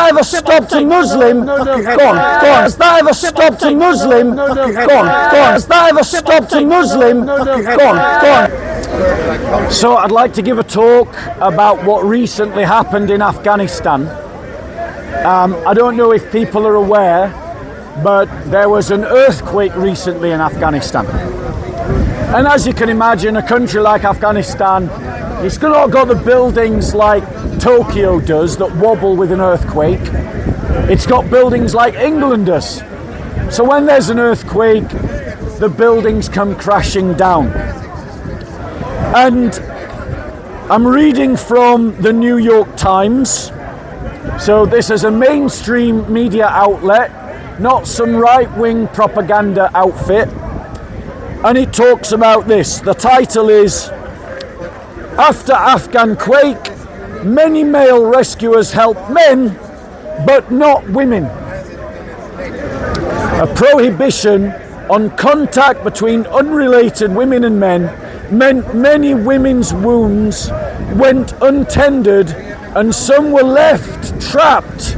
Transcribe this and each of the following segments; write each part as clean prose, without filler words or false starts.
that ever stopped a Muslim? Go on, go on. Has that ever stopped a Muslim? Go on, go on. Has that ever stopped a Muslim? Go on, go on. So I'd like to give a talk about what recently happened in Afghanistan. I don't know if people are aware, but there was an earthquake recently in Afghanistan. And as you can imagine, a country like Afghanistan, it's not got the buildings like Tokyo does that wobble with an earthquake. It's got buildings like England does. So when there's an earthquake, the buildings come crashing down. And I'm reading from the New York Times. So this is a mainstream media outlet, not some right-wing propaganda outfit. And it talks about this. The title is, "After Afghan quake, many male rescuers help men, but not women. A prohibition on contact between unrelated women and men meant many women's wounds went untended and some were left trapped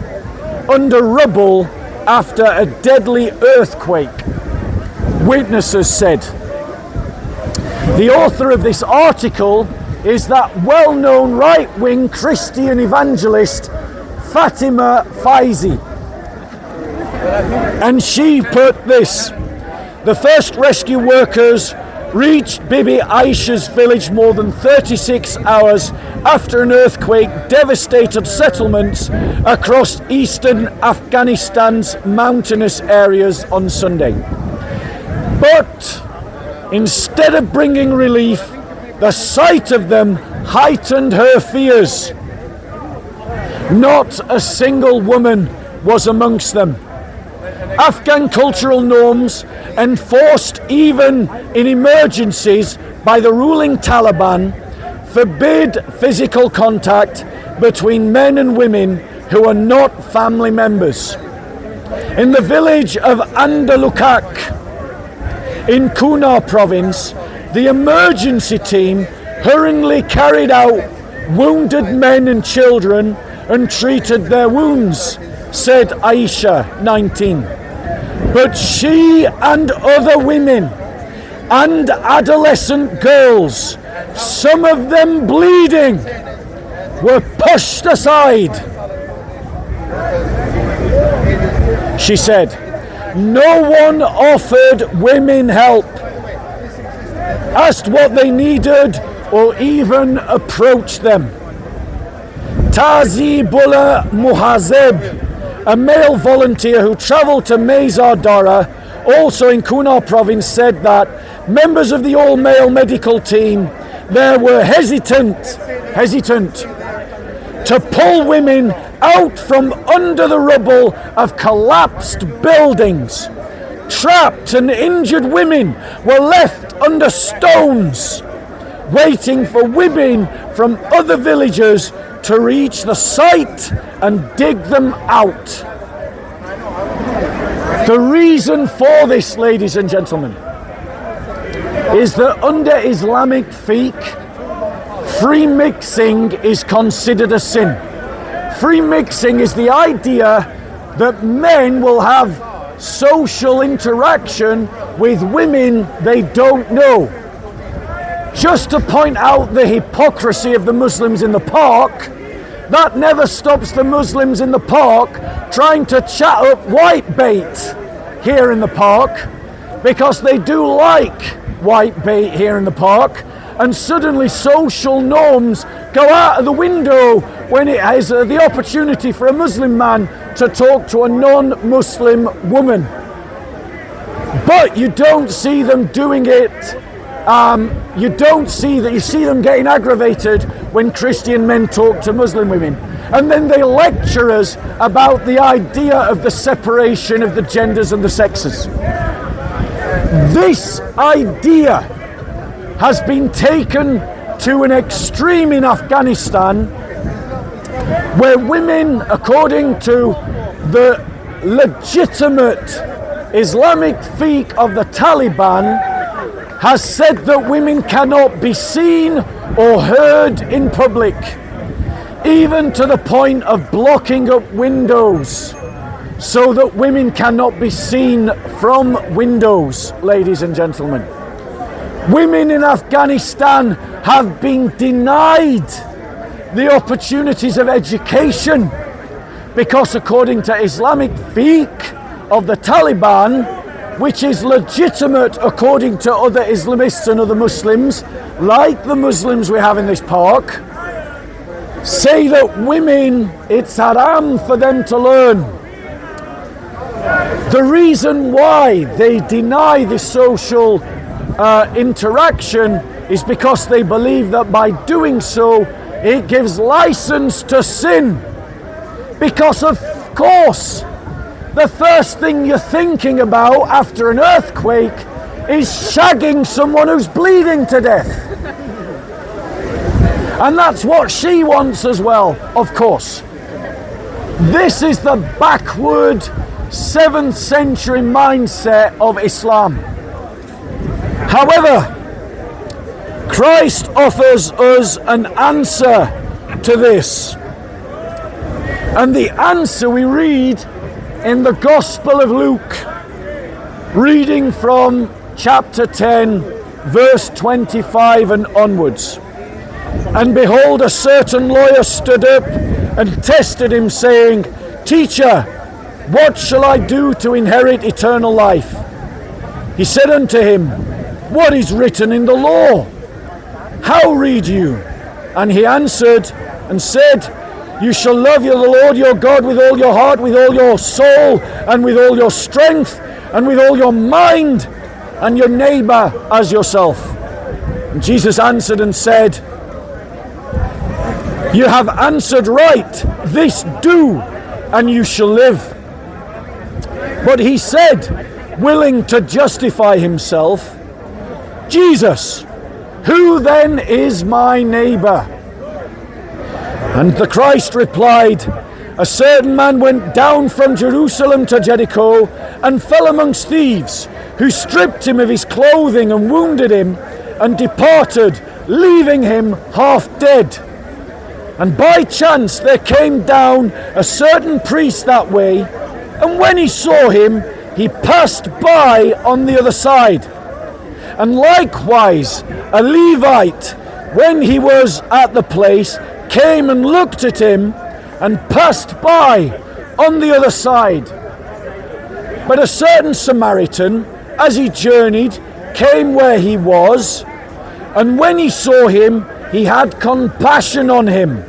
under rubble after a deadly earthquake," witnesses said. The author of this article is that well-known right-wing Christian evangelist Fatima Faizi. And she put this: "The first rescue workers reached Bibi Aisha's village more than 36 hours after an earthquake devastated settlements across eastern Afghanistan's mountainous areas on Sunday. But instead of bringing relief, the sight of them heightened her fears. Not a single woman was amongst them. Afghan cultural norms, enforced even in emergencies by the ruling Taliban, forbid physical contact between men and women who are not family members. In the village of Andalukak in Kunar province, the emergency team hurriedly carried out wounded men and children and treated their wounds," said Aisha, 19. "But she and other women and adolescent girls, some of them bleeding, were pushed aside." She said, "No one offered women help, asked what they needed, or even approached them." Tazibullah Muhazeb, a male volunteer who travelled to Mazar Dara, also in Kunar province, said that members of the all-male medical team there were hesitant to pull women out from under the rubble of collapsed buildings. Trapped and injured women were left under stones, waiting for women from other villages to reach the site and dig them out. The reason for this, ladies and gentlemen, is that under Islamic fiqh, free mixing is considered a sin. Free mixing is the idea that men will have social interaction with women they don't know. Just to point out the hypocrisy of the Muslims in the park, that never stops the Muslims in the park trying to chat up white bait here in the park, because they do like white bait here in the park, and suddenly social norms go out of the window when it has the opportunity for a Muslim man to talk to a non-Muslim woman. But you don't see them doing it. You don't see that. You see them getting aggravated when Christian men talk to Muslim women. And then they lecture us about the idea of the separation of the genders and the sexes. This idea has been taken to an extreme in Afghanistan, where women, according to the legitimate Islamic fiqh of the Taliban, has said that women cannot be seen or heard in public. even to the point of blocking up windows so that women cannot be seen from windows, ladies and gentlemen. Women in Afghanistan have been denied the opportunities of education because, according to Islamic fiqh of the Taliban, which is legitimate according to other Islamists and other Muslims, like the Muslims we have in this park, say that women, it's haram for them to learn. The reason why they deny the social interaction is because they believe that by doing so, it gives license to sin. Because of course, the first thing you're thinking about after an earthquake is shagging someone who's bleeding to death. And that's what she wants as well, of course. This is the backward 7th century mindset of Islam. However, Christ offers us an answer to this. And the answer we read in the Gospel of Luke, reading from chapter 10, verse 25 and onwards. And behold, a certain lawyer stood up and tested him, saying, Teacher, what shall I do to inherit eternal life? He said unto him, What is written in the law? How read you? And he answered and said, You shall love the Lord your God with all your heart, with all your soul, and with all your strength, and with all your mind, and your neighbor as yourself. And Jesus answered and said, You have answered right, this do, and you shall live. But he said, willing to justify himself, Jesus, who then is my neighbor? And the Christ replied, A certain man went down from Jerusalem to Jericho and fell amongst thieves, who stripped him of his clothing and wounded him and departed, leaving him half dead. And by chance there came down a certain priest that way, and when he saw him, he passed by on the other side. And likewise a Levite, when he was at the place, came and looked at him and passed by on the other side. But a certain Samaritan, as he journeyed, came where he was, and when he saw him, he had compassion on him,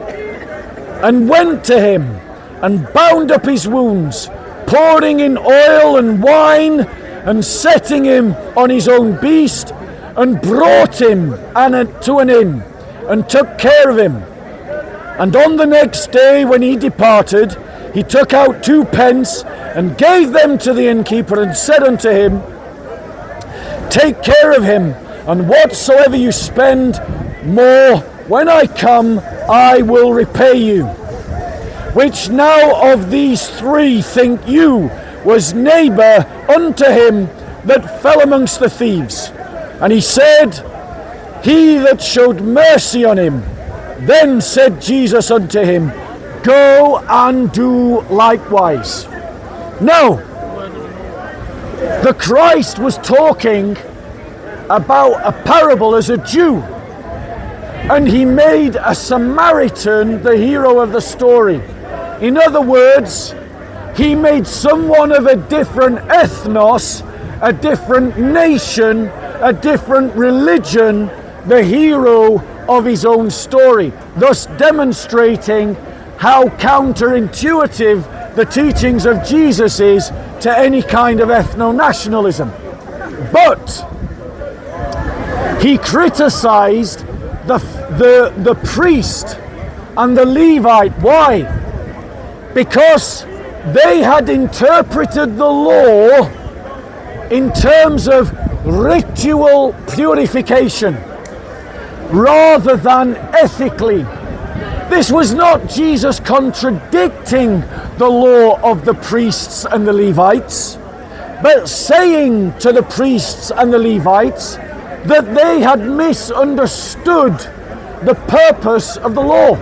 and went to him, and bound up his wounds, pouring in oil and wine, and setting him on his own beast, and brought him to an inn, and took care of him. And on the next day when he departed, he took out 2 pence, and gave them to the innkeeper, and said unto him, Take care of him, and whatsoever you spend more, when I come, I will repay you. Which now of these 3 think you was neighbor unto him that fell amongst the thieves? And he said, He that showed mercy on him. Then said Jesus unto him, Go and do likewise. Now, the Christ was talking about a parable as a Jew, and he made a Samaritan the hero of the story. In other words, he made someone of a different ethnos, a different nation, a different religion, the hero of his own story, thus demonstrating how counterintuitive the teachings of Jesus is to any kind of ethno-nationalism. But he criticized the priest and the Levite. Why? Because they had interpreted the law in terms of ritual purification rather than ethically. This was not Jesus contradicting the law of the priests and the Levites, but saying to the priests and the Levites that they had misunderstood the purpose of the law.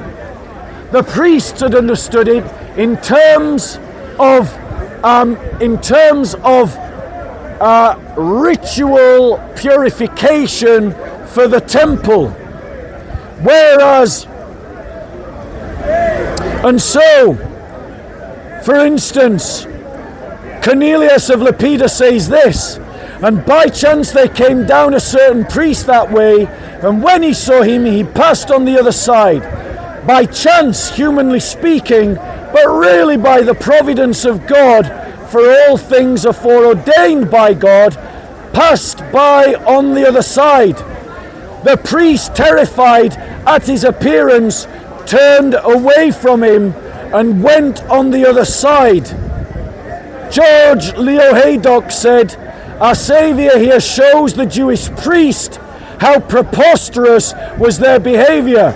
The priests had understood it in terms of ritual purification for the temple. Whereas, and so, for instance, Cornelius of Lepida says this, and by chance there came down a certain priest that way, and when he saw him, he passed on the other side. By chance, humanly speaking, but really by the providence of God, for all things are foreordained by God, passed by on the other side. The priest, terrified at his appearance, turned away from him and went on the other side. George Leo Haydock said, "Our Saviour here shows the Jewish priest how preposterous was their behaviour,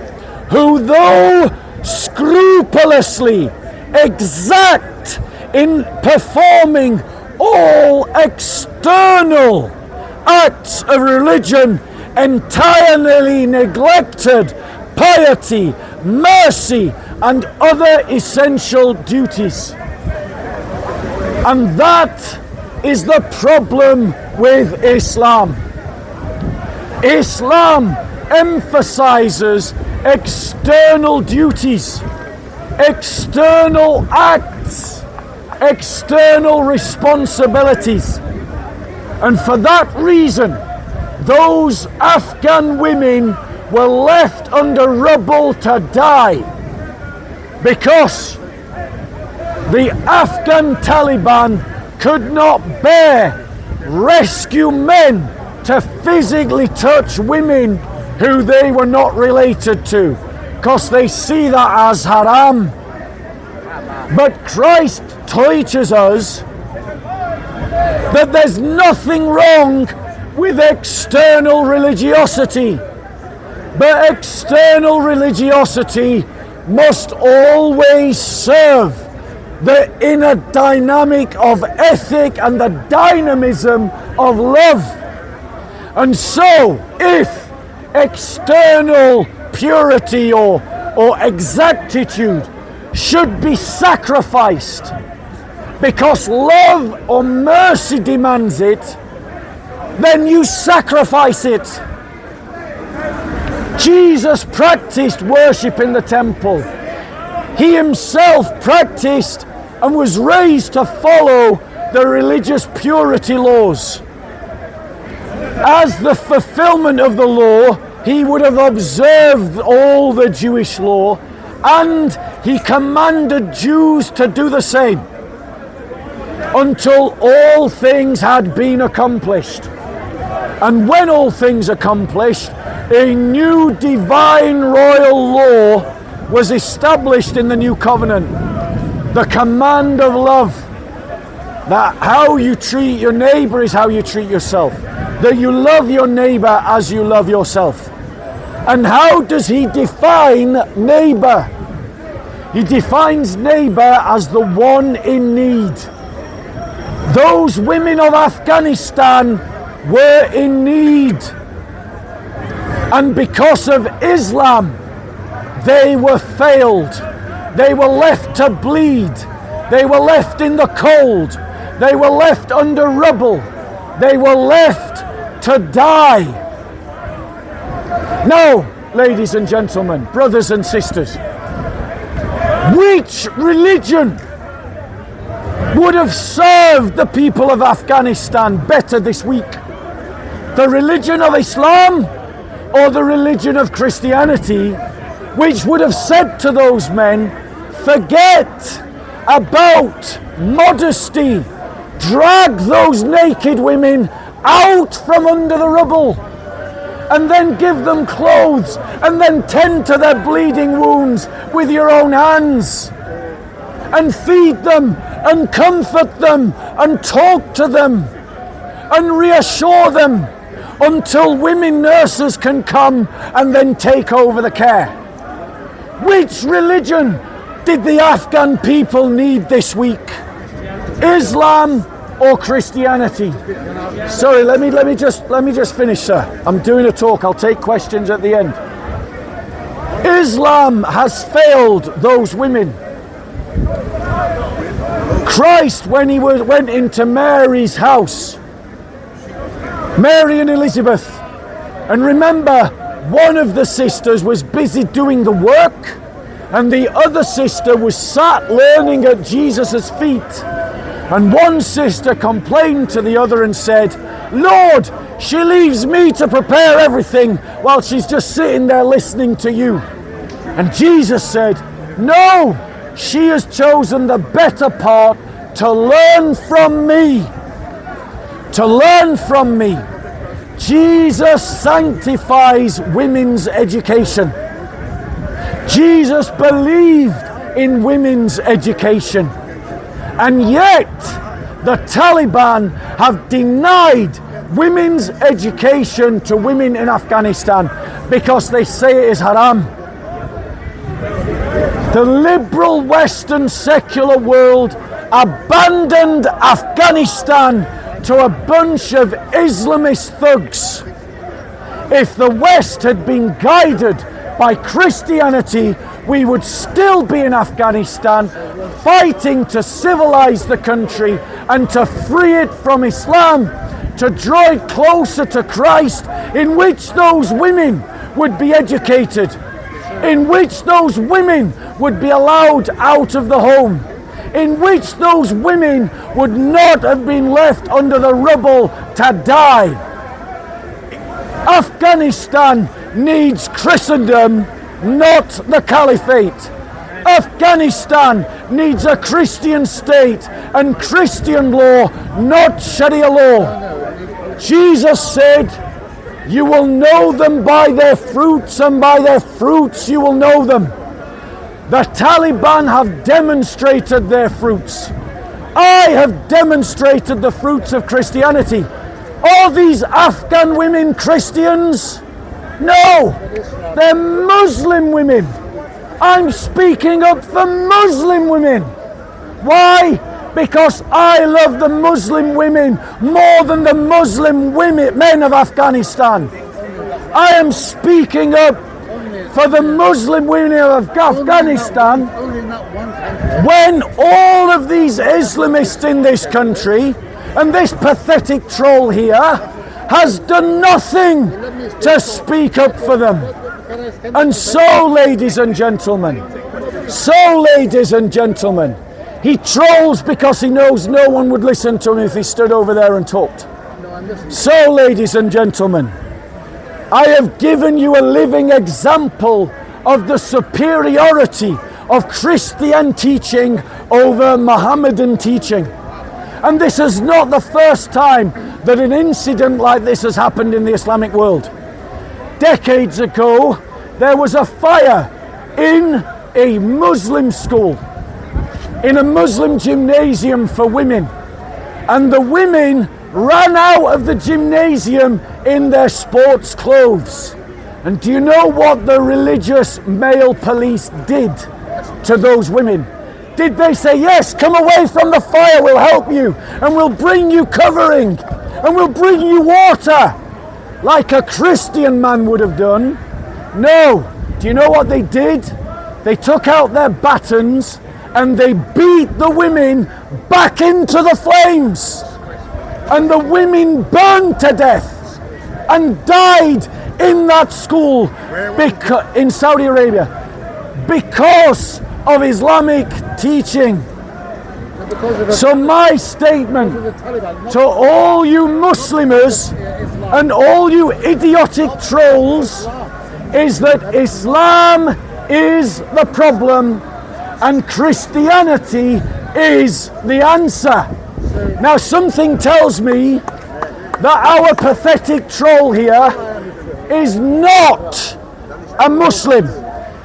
who though scrupulously exact in performing all external acts of religion, entirely neglected piety, mercy, and other essential duties." And that is the problem with Islam. Islam emphasizes external duties, external acts, external responsibilities. And for that reason, those Afghan women were left under rubble to die, because the Afghan Taliban could not bear rescue men to physically touch women who they were not related to, because they see that as haram. But Christ teaches us that there's nothing wrong with external religiosity, but external religiosity must always serve the inner dynamic of ethic and the dynamism of love. And so, if external purity or exactitude should be sacrificed because love or mercy demands it, then you sacrifice it. Jesus practiced worship in the temple. He himself practiced and was raised to follow the religious purity laws. As the fulfillment of the law, he would have observed all the Jewish law, and he commanded Jews to do the same until all things had been accomplished. And when all things accomplished, a new divine royal law was established in the new covenant. The command of love, that how you treat your neighbor is how you treat yourself, that you love your neighbor as you love yourself. And how does he define neighbor? He defines neighbor as the one in need. Those women of Afghanistan were in need, and because of Islam they were failed. They were left to bleed. They were left in the cold. They were left under rubble. They were left to die. Now, ladies and gentlemen, brothers and sisters, which religion would have served the people of Afghanistan better this week? The religion of Islam or the religion of Christianity, which would have said to those men, forget about modesty, drag those naked women out from under the rubble, and then give them clothes, and then tend to their bleeding wounds with your own hands, and feed them, and comfort them, and talk to them, and reassure them until women nurses can come and then take over the care. Which religion did the Afghan people need this week? Islam or Christianity? Sorry, let me just finish, sir. I'm doing a talk. I'll take questions at the end. Islam has failed those women. Christ, when he went into Mary's house, Mary and Elizabeth, and remember, one of the sisters was busy doing the work, and the other sister was sat learning at Jesus' feet. And one sister complained to the other and said, "Lord, she leaves me to prepare everything while she's just sitting there listening to you." And Jesus said, "No, she has chosen the better part to learn from me." To learn from me. Jesus sanctifies women's education. Jesus believed in women's education. And yet, the Taliban have denied women's education to women in Afghanistan because they say it is haram. The liberal Western secular world abandoned Afghanistan to a bunch of Islamist thugs. If the West had been guided by Christianity, we would still be in Afghanistan fighting to civilize the country and to free it from Islam, to draw it closer to Christ, in which those women would be educated, in which those women would be allowed out of the home, in which those women would not have been left under the rubble to die. Afghanistan needs Christendom, not the caliphate. Afghanistan needs a Christian state and Christian law, not Sharia law. Jesus said, "You will know them by their fruits, and by their fruits you will know them." The Taliban have demonstrated their fruits. I have demonstrated the fruits of Christianity. Are these Afghan women Christians? No, they're Muslim women. I'm speaking up for Muslim women. Why? Because I love the Muslim women more than the Muslim men of Afghanistan. I am speaking up for the Muslim women of Afghanistan when all of these Islamists in this country and this pathetic troll here has done nothing to speak up for them. And so, ladies and gentlemen, he trolls because he knows no one would listen to him if he stood over there and talked. So, ladies and gentlemen, I have given you a living example of the superiority of Christian teaching over Mohammedan teaching. And this is not the first time that an incident like this has happened in the Islamic world. Decades ago, there was a fire in a Muslim school, in a Muslim gymnasium for women. And the women ran out of the gymnasium in their sports clothes. And do you know what the religious male police did to those women? Did they say, "Yes, come away from the fire, we'll help you, and we'll bring you covering, and we'll bring you water," like a Christian man would have done? No. Do you know what they did? They took out their batons and they beat the women back into the flames. And the women burned to death and died in that school in Saudi Arabia because of Islamic teaching. So my statement to all you Muslims and all you idiotic trolls is that Islam is the problem and Christianity is the answer. Now something tells me that our pathetic troll here is not a Muslim.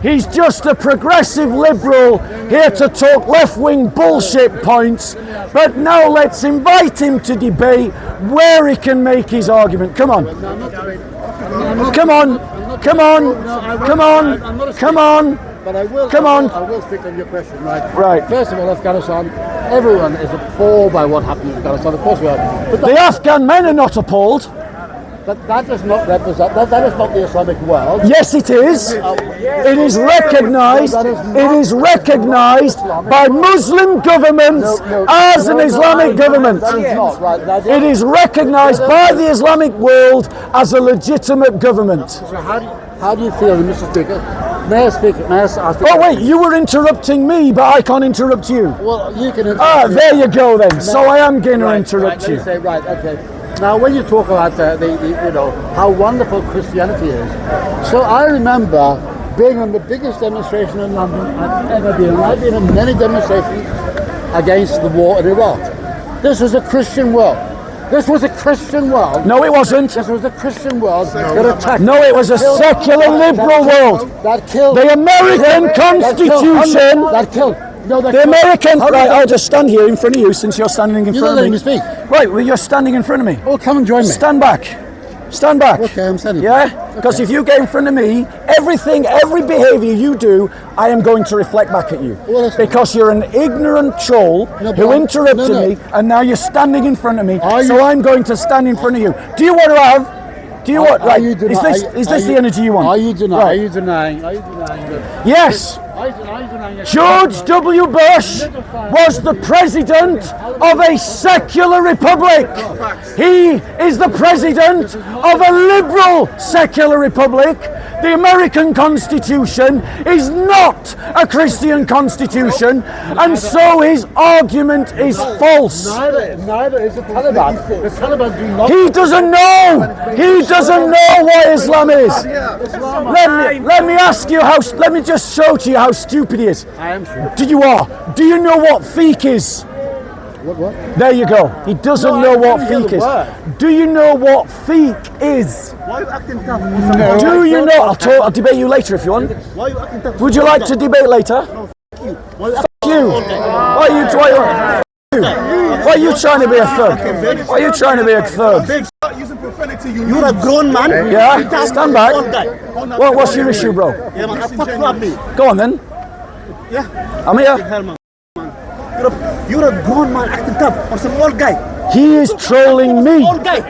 He's just a progressive liberal here to talk left-wing bullshit points. But now let's invite him to debate where he can make his argument. Come on. Come on. Come on. Come on. Come on. But I will speak on your question, right? Right. First of all, Afghanistan, everyone is appalled by what happened in Afghanistan. Of course we are. But the Afghan men are not appalled. But that does not represent, that is not the Islamic world. Yes, it is. It is recognized. It is recognized by Muslim governments as an Islamic government. That is not right. Now, It is recognized by the Islamic world as a legitimate government. so how do you feel, Mr. Speaker? May I speak? May I ask? Oh wait, you were interrupting me, but I can't interrupt you. Well, you can. There you go then. So I am going to interrupt Right, you. you say, right, okay. Now, when you talk about how wonderful Christianity is, so I remember being on the biggest demonstration in London I've ever been. I've been in many demonstrations against the war in Iraq. This was a Christian world. This was a Christian world. No, it wasn't. This was a Christian world that attacked. No, it was a secular liberal world. That killed. The American Constitution. That killed. No, that The killed. American. Right, I'll just stand here in front of you since you're standing in You're front not of me. letting me speak. Right, well, you're standing in front of me. Oh, come and join me. Stand back. Stand back. Okay, I'm standing. Yeah? Because if you get in front of me, every behaviour you do, I am going to reflect back at you. Well, that's fine. Because you're an ignorant troll No, who but- interrupted no. me, and now you're standing in front of me, Are so you- I'm going to stand in front of you. Do you want to have? Do you want? Are Right, you is deny- this, are is this you- the energy you want? Are you denying? Right. Are you denying that? Yes. Are you denying that? George W. Bush was the president of a secular republic. He is the president of a liberal secular republic. The American Constitution is not a Christian constitution, and so his argument is false. Neither is the Taliban. The Taliban do not. He doesn't know. He doesn't know what Islam is. Let me ask you how. Let me just show to you how stupid he is. I am sure. Do you know what fiqh is? What? There you go. He doesn't No, know I what didn't hear fiqh the is. word. Do you know what fiqh is? Why are you acting tough? No. Do you know? I'll debate you later if you want. Why are you acting tough? Would you like to debate later? Why are you F you. Why are you trying? Why are you trying to be a thug? Why are you trying to be a thug? Start using profanity? You're a grown man. Yeah. Stand back. What's your issue, bro? Yeah, man. Fuck you up, me. Go on then. Yeah. I'm here. Hell, man. You're a grown man acting tough on some old guy. He is trolling me.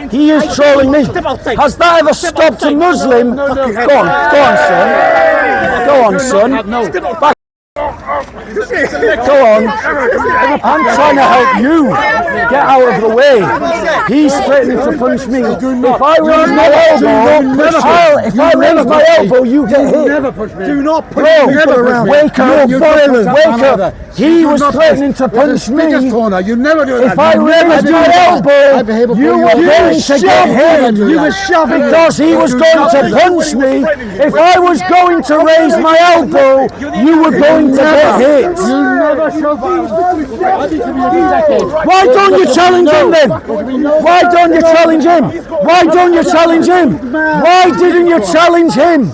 He is trolling me. Step outside. Has that ever stopped a Muslim? Go on, son. Go on, son. Back. Go on. I'm trying to help you get out of the way. He's threatening to punch me. If I raise my elbow, you get hit. Do not push Bro, me around. wake up, You're wake violent. up. He was threatening to punch me. Corner. You never do that. If I raised my elbow, you were going to get hit. You were shoving Because he was going to punch me. If I was going to raise my elbow, you were going to get hit. You never show violence. Why don't you challenge him then? Why don't you challenge him? Why don't you challenge him? Why didn't you challenge him?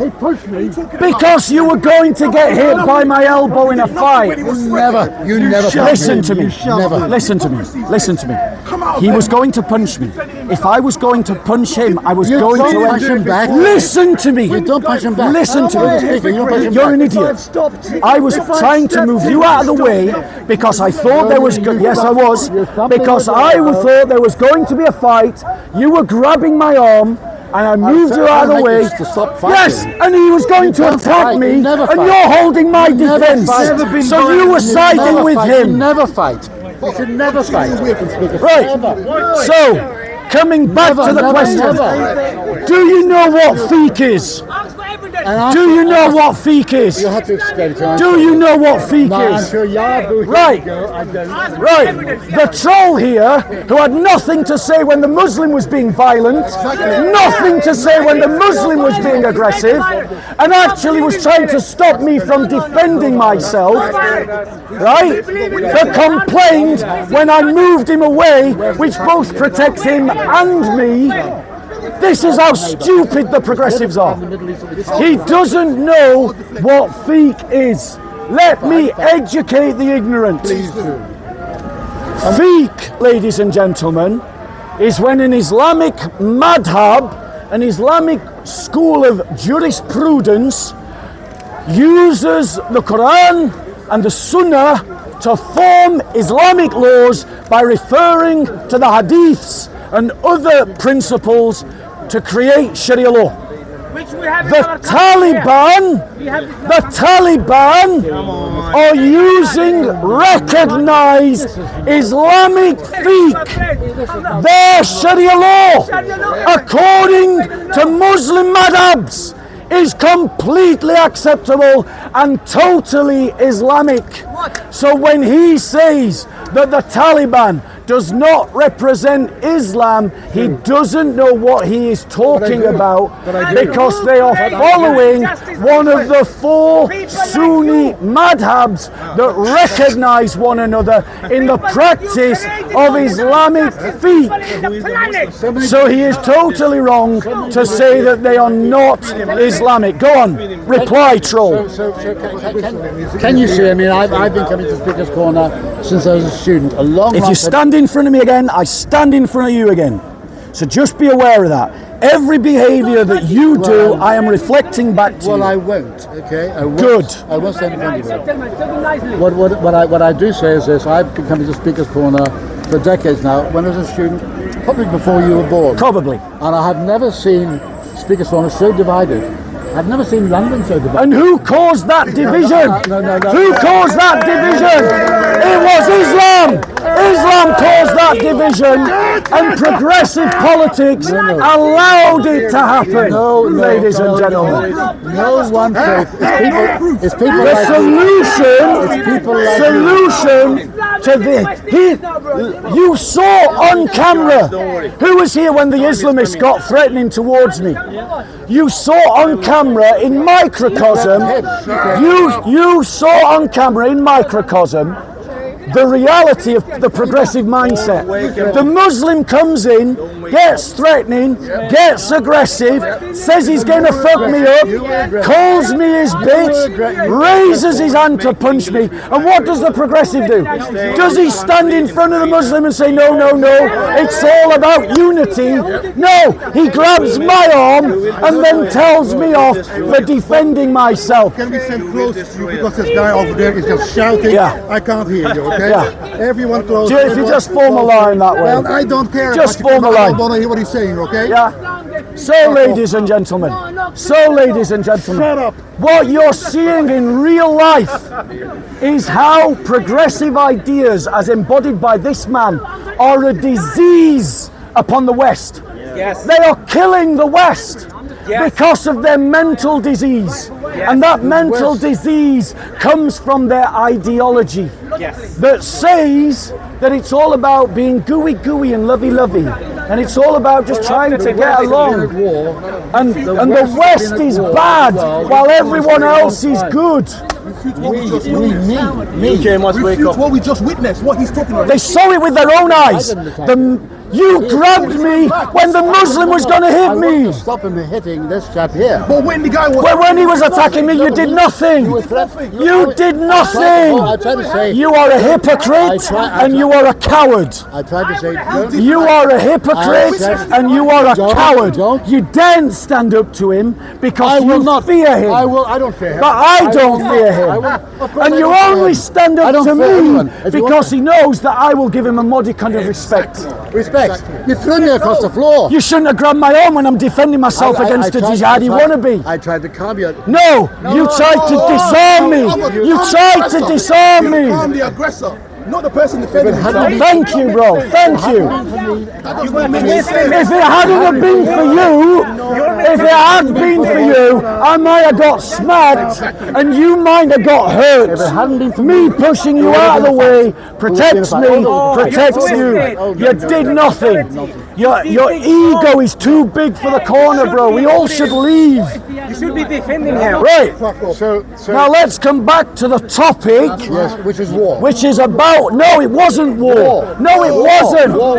Because you were going to get hit by my elbow in a fight. You never. Listen to me. Never. Listen to me. Listen to me. He was going to punch me. If I was going to punch him, I was going to punch him back. Listen to me. You don't punch him back. Listen to me. You're an idiot. I was trying to move you out of the way because I thought there was. Yes, I was. Because I thought there was going to be a fight. You were grabbing my arm. And I moved you out of the way. Yes, and he was going to attack me, and you're holding my defense. So you were siding with You him. never fight. You should never fight. Right. So, coming back to the question, do you know what fiqh is? Do you know what fiqh is? You have to explain to him. Do you know what fiqh is? Right. Right. The troll here, who had nothing to say when the Muslim was being violent, nothing to say when the Muslim was being aggressive, and actually was trying to stop me from defending myself, right? But complained when I moved him away, which both protects him and me. This is how stupid the progressives are. He doesn't know what fiqh is. Let me educate the ignorant. Fiqh, ladies and gentlemen, is when an Islamic madhab, an Islamic school of jurisprudence, uses the Quran and the Sunnah to form Islamic laws by referring to the hadiths and other principles to create Sharia law. Which we have in The our country here. The Taliban are using recognized Islamic fiqh, their Sharia law, according to Muslim madhabs, is completely acceptable and totally Islamic. So when he says that the Taliban does not represent Islam, he doesn't know what he is talking about, because they are following one of the 4 Sunni madhabs that recognize one another in the practice of Islamic fiqh. So he is totally wrong to say that they are not Islamic. Go on, reply, troll. Can you see? I mean, I've been coming to Speaker's Corner since I was a student. A long. If you stand in front of me again, I stand in front of you again. So just be aware of that. Every behaviour that you do, I am reflecting back to you. Well, I won't. Okay. I won't. Good. I won't stand in front of you. What I do say is this: I've been coming to Speaker's Corner for decades now. When I was a student, probably before you were born. Probably. And I have never seen Speaker's Corner so divided. I've never seen London so divided. And who caused that division? Who caused that division? It was Islam. Islam caused that division, and progressive politics allowed it to happen. Ladies and gentlemen. No one faith. It's people The like solution to this. You saw on camera who was here when the Islamists got threatening towards me. You saw on camera in microcosm. You saw on camera in microcosm the reality of the progressive mindset. The Muslim comes in, gets threatening, gets aggressive, says he's going to fuck me up, calls me his bitch, raises his hand to punch me. And what does the progressive do? Does he stand in front of the Muslim and say, no, no, no, it's all about unity? No, he grabs my arm and then tells me off for defending myself. Can we send close to you because this guy over there is just shouting? Yeah. I can't hear you, okay? Yeah. Everyone close. If you just form a line that way. Well, I don't care. Just form a I line. don't want to hear what he's saying, okay? Yeah. So, ladies and gentlemen, Shut up. what you're seeing in real life is how progressive ideas, as embodied by this man, are a disease upon the West. Yes. They are killing the West because of their mental disease. And that mental disease comes from their ideology that says that it's all about being gooey and lovey, and it's all about just trying to get along. And the West is bad while everyone else is good. Refute what we just witnessed, what he's talking about. They saw it with their own eyes. You grabbed me when the Muslim was going to hit me. Stop him hitting this chap here. But when the guy was... Well, when he was attacking me, you did nothing. You did nothing. I tried to say... You are a hypocrite and you are a coward. I tried to say... You are a hypocrite and you are a coward. You daren't stand up to him because you fear him. I don't fear him. But I don't fear him. And you only stand up to me because he knows that I will give him a modicum of respect. Respect. You threw me across the floor. You shouldn't have grabbed my arm when I'm defending myself against a jihadi wannabe. I tried to calm you. No, you tried to disarm me. You tried to disarm me. I'm the aggressor, not the person defending himself. Thank you, bro. Thank you. If it hadn't have been for you, I might have got smacked and you might have got hurt. Me pushing you out of the way protects me, protects you. You did nothing. Your ego is too big for the corner, bro. We all should leave. You should be defending him. Right. So Now let's come back to the topic. yes, which is war. Which is about, no, it wasn't war. No, it wasn't. No,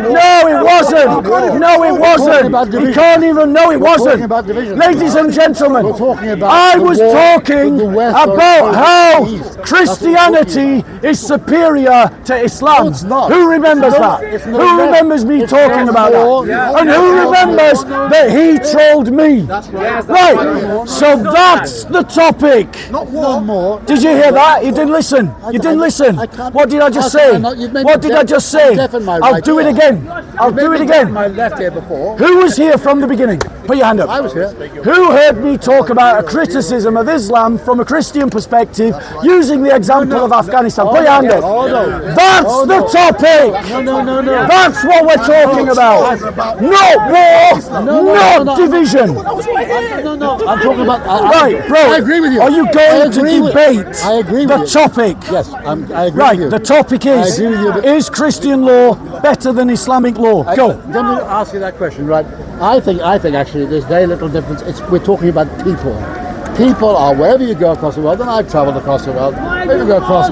it wasn't. No, it wasn't. You can't even, no, it wasn't. about division. Ladies and gentlemen, We're talking about I the was war talking with the West about or how the East. Christianity is superior to Islam. No, it's not. Who remembers that? It's not Who that. remembers me It's talking not about war. that? And who remembers that he trolled me? Right, so that's the topic. Not war. More. Did you hear that? You didn't listen. You didn't listen. I can't- What did I just How say? can I not? You've made What me did I deaf- just say? deaf in my I'll right do it ear. again. I'll do it again. My left ear before. Who was here from the beginning? Put your hand up. I was here. Who heard me talk about a criticism of Islam from a Christian perspective using the example of Afghanistan? Put your hand up. That's the topic. No. That's what we're talking about. Not war, not division. No. I'm talking about. Right, bro. I agree with you. Are you going to debate I agree with the you. topic? Yes, I agree Right, with you. the topic is, I agree with you, but- is Christian law better than Islamic law? Go. Let me ask you that question, right? I think actually there's very little difference. We're talking about people. People are wherever you go across the world, and I've travelled across the world. Wherever you go across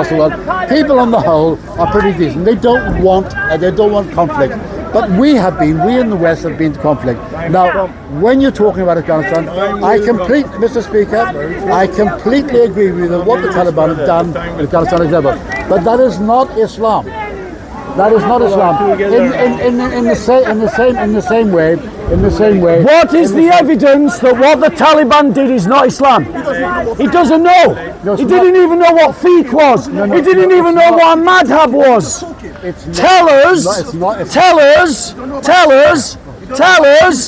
the world, people on the whole are pretty decent. They don't want conflict. But we in the West have been to conflict. Now, when you're talking about Afghanistan, Mr. Speaker, I completely agree with you that what the Taliban have done in Afghanistan is never. But that is not Islam. That is not Islam. In the same way. What is the evidence that what the Taliban did is not Islam? He doesn't know. He didn't even know what fiqh was. He didn't even know what a madhab was. Tell us.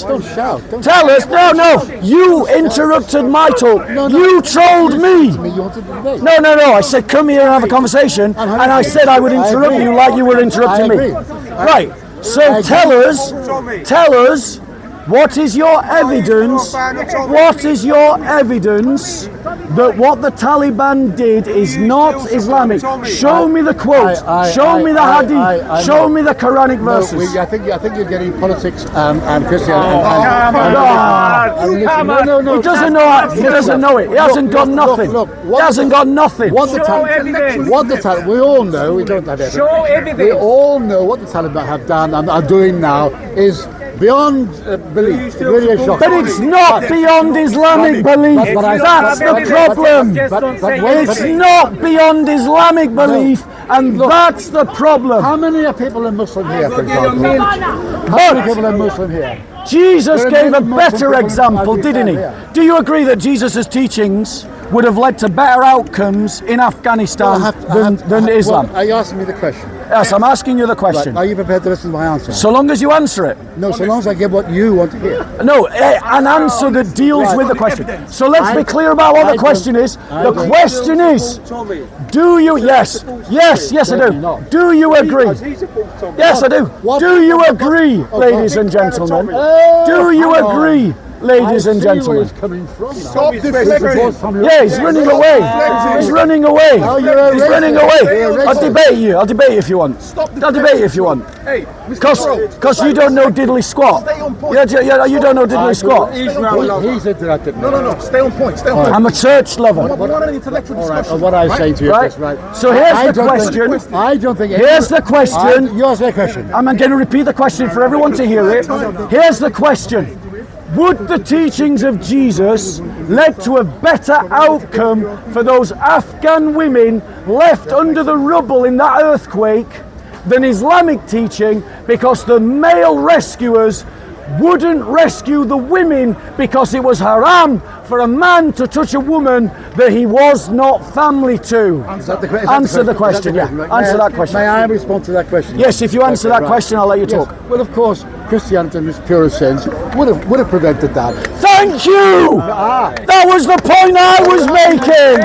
Don't shout. Tell us. No. You interrupted my talk. You trolled me. You wanted to debate. No. I said come here and have a conversation, and I said I would interrupt you like you were interrupting me. Right. So tell us. What is your evidence? What is your evidence that what the Taliban did is not Islamic? Show me the quote. Show me the hadith. Show me the Quranic verses. I think you're getting politics and Christianity. No. He doesn't know. He doesn't know it. He hasn't got nothing. He hasn't got nothing. What the Taliban, we all know, we don't have evidence. We all know what the Taliban have done and are doing now is beyond belief. It really is shocking. But it's not beyond Islamic belief. That's the problem. It's not beyond Islamic belief, and that's the problem. How many people are Muslim here, for example? How many people are Muslim here? Jesus gave a better example, didn't he? Do you agree that Jesus' teachings would have led to better outcomes in Afghanistan than Islam? Well, are you asking me the question? Yes, I'm asking you the question. Right, are you prepared to listen to my answer? So long as you answer it. No, so long as I give what you want to hear. No, an answer that deals with the question. So let's be clear about what the question is. The question is, do you, yes I do. Do you agree? Yes, I do. Do you agree, ladies and gentlemen? Do you agree? Ladies and gentlemen. Stop deflecting. Yeah, he's running away. He's running away. He's running away. I'll debate you. I'll debate you if you want. I'll debate you if you want. Hey, Because you don't know diddly squat. Yeah, you don't know diddly squat. He's interrupted me. No. Stay on point. I'm a church lover. We're not an intellectual discussion. What I say to you is right. So here's the question. I don't think. Here's the question. You ask that question. I'm going to repeat the question for everyone to hear it. Here's the question. Would the teachings of Jesus lead to a better outcome for those Afghan women left under the rubble in that earthquake than Islamic teaching, because the male rescuers wouldn't rescue the women because it was haram for a man to touch a woman that he was not family to? Answer the question. Answer that question. May I respond to that question? Yes, if you answer that question, I'll let you talk. Well, of course, Christianity in its purest sense would have prevented that. Thank you! That was the point I was making!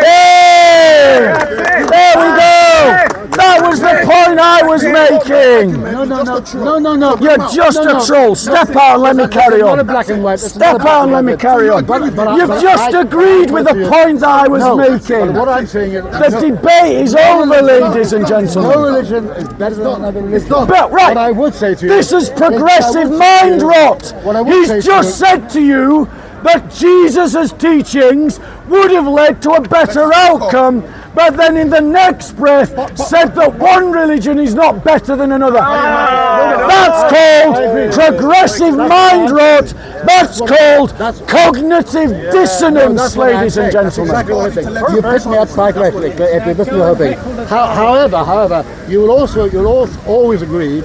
Yeah! There we go! That was the point I was making! No. You're just a troll. Step out and let me carry on. Black and white. Step out and let me carry on. You've just agreed with the point that I was making. What I'm saying is... The debate is over, ladies and No gentlemen. religion is better than another religion. But, right, What I would say to you... this is progressive mind rot. He's just said to you that Jesus' teachings would have led to a better outcome, but then in the next breath said that one religion is not better than another. That's called progressive mind rot. That's called cognitive dissonance, ladies and gentlemen. You picked me up quite correctly if you listen to the whole thing. However, you'll always agree.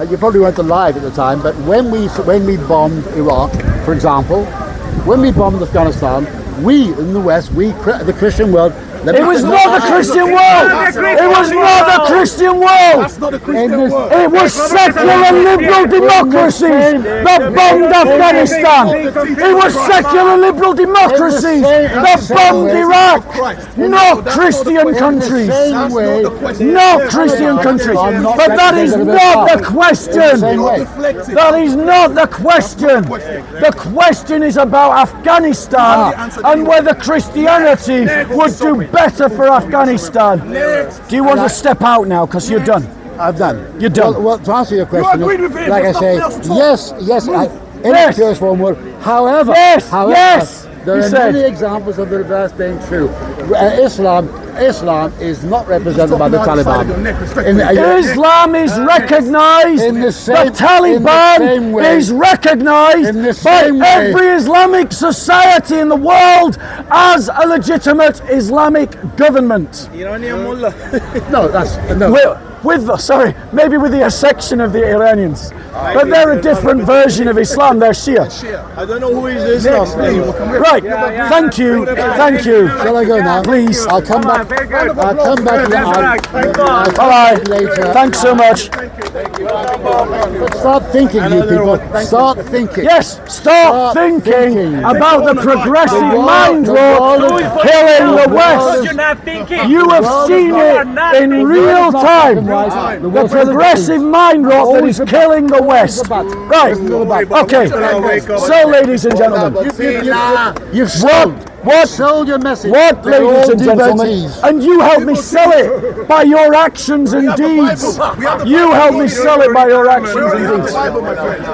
You probably weren't alive at the time, but when we bombed Iraq, for example, when we bombed Afghanistan, we in the West, the Christian world, It was not the Christian world. It was not the Christian world. That's not the Christian word. It was secular liberal democracies that bombed Afghanistan. It was secular liberal democracies that bombed Iraq. Not Christian countries. Not Christian countries. But that is not the question. That is not the question. The question is about Afghanistan and whether Christianity would do better for Afghanistan. Do you want to step out now because you're done? I've done. You're done. Well, to answer your question, agreed with him, like I there's say, nothing else to yes, in Yes. the purest form word. However, Yes, however, yes, there you are said. many examples of the reverse being true. Islam is not represented by the Taliban. Islam is recognized. in the The same- in the same Taliban way- is recognized in the by same way- every Islamic society in the world as a legitimate Islamic government. No, that's no. Maybe with the exception of the Iranians. But they're a different version of Islam. They're Shia. I don't know who is Islam. Right. Thank you. Thank you. Shall I go now? Please. I'll come back. Very good. I'll come back Bye. later. Thanks so much. Start thinking, you people. Start thinking. Yes, start thinking about the progressive mind the rot world- killing the Because West. you're not thinking. You have seen it in real time. The progressive mind rot that is killing the West. Right. Okay. So, ladies and gentlemen, You've sold. what? Sold your message. What, They're ladies all and gentlemen? devotees. And you help me sell it by your actions and deeds. You help me sell it by your actions and deeds.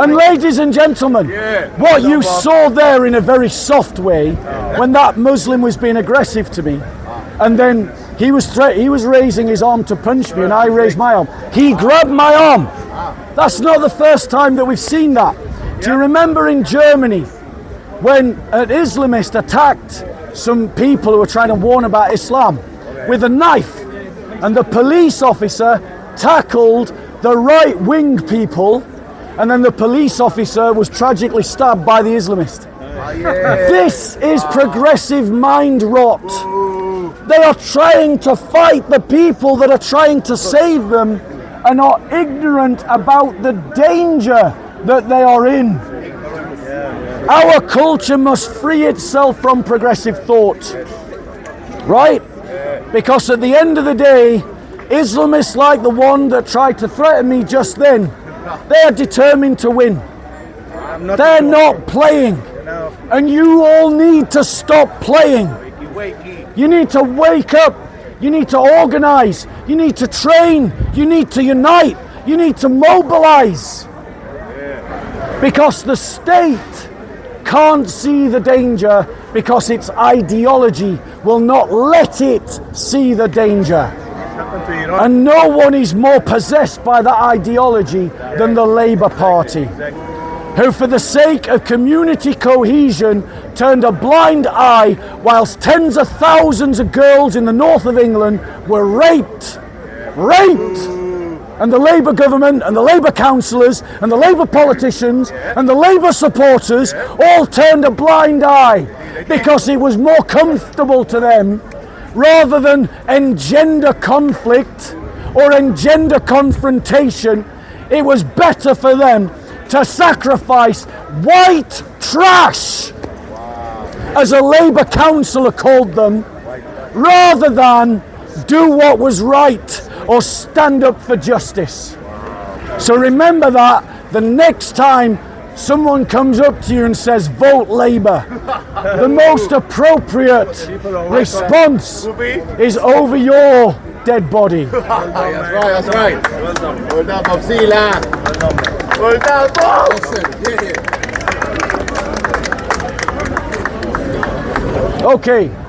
And ladies and gentlemen, what you saw there in a very soft way, when that Muslim was being aggressive to me, and then he was raising his arm to punch me, and I raised my arm. He grabbed my arm. That's not the first time that we've seen that. Do you remember in Germany when an Islamist attacked some people who were trying to warn about Islam with a knife, and the police officer tackled the right-wing people, and then the police officer was tragically stabbed by the Islamist? This is progressive mind rot. They are trying to fight the people that are trying to save them and are ignorant about the danger that they are in. Our culture must free itself from progressive thought, right? Because at the end of the day, Islamists like the one that tried to threaten me just then, they are determined to win. They're not playing. And you all need to stop playing. You need to wake up. You need to organize. You need to train. You need to unite. You need to mobilize. Because the state can't see the danger because its ideology will not let it see the danger. And no one is more possessed by that ideology than the Labour Party, who for the sake of community cohesion turned a blind eye whilst tens of thousands of girls in the north of England were raped. And the Labour government and the Labour councillors and the Labour politicians and the Labour supporters all turned a blind eye because it was more comfortable to them, rather than engender conflict or engender confrontation, it was better for them to sacrifice white trash, as a Labour councillor called them, rather than do what was right or stand up for justice. So remember that the next time someone comes up to you and says vote Labour, the most appropriate response is over your dead body. That's right. Well done, Bob Sealer. Well done, Bob. Okay.